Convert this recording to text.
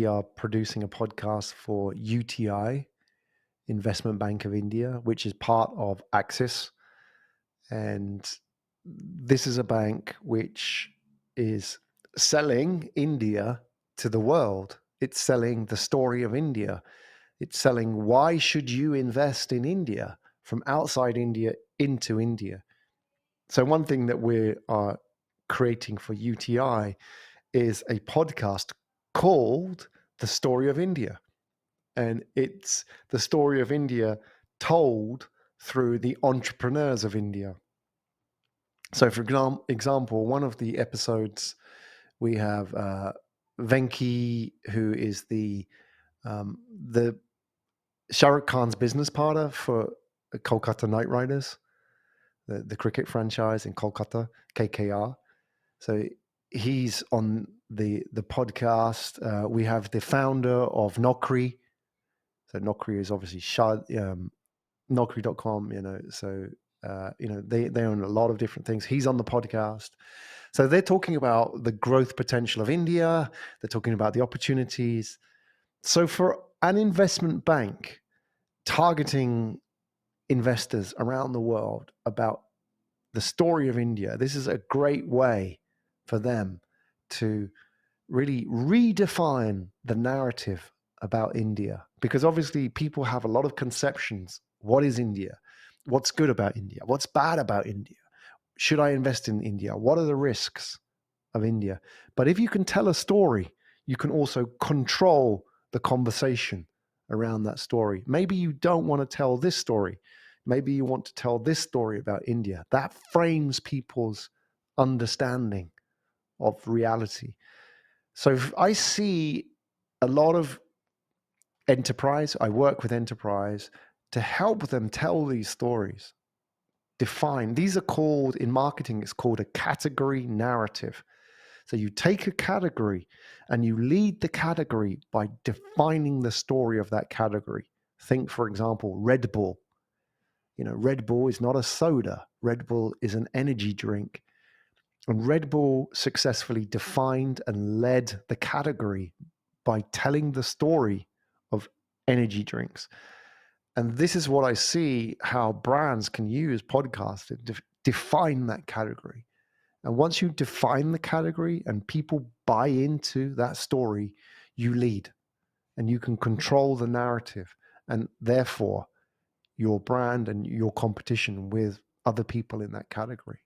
we are producing a podcast for UTI, Investment Bank of India, which is part of Axis. And this is a bank which is selling India to the world. It's selling the story of India. It's selling why should you invest in India from outside India into India. So one thing that we are creating for UTI is a podcast called The Story of India. And it's the story of India told through the entrepreneurs of India. So for example, one of the episodes we have Venki, who is the Shah Rukh Khan's business partner for Kolkata Knight Riders, the cricket franchise in Kolkata, KKR. So he's on the podcast. We have the founder of Naukri. So Naukri is obviously Naukri.com, so they own a lot of different things. He's on the podcast. So they're talking about the growth potential of India. They're talking about the opportunities. So for an investment bank targeting investors around the world about the story of India, this is a great way for them to really redefine the narrative about India, because obviously people have a lot of conceptions. What is India? What's good about India? What's bad about India? Should I invest in India? What are the risks of India? But if you can tell a story, you can also control the conversation around that story. Maybe you don't want to tell this story. Maybe you want to tell this story about India. That frames people's understanding of reality. So I see a lot of enterprise. I work with enterprise to help them tell these stories, define. These are called, in marketing, it's called a category narrative. So you take a category and you lead the category by defining the story of that category. Think, for example, Red Bull. Red Bull is not a soda. Red Bull is an energy drink. And Red Bull successfully defined and led the category by telling the story of energy drinks. And this is what I see how brands can use podcasts to define that category. And once you define the category and people buy into that story, you lead and you can control the narrative, and therefore your brand and your competition with other people in that category.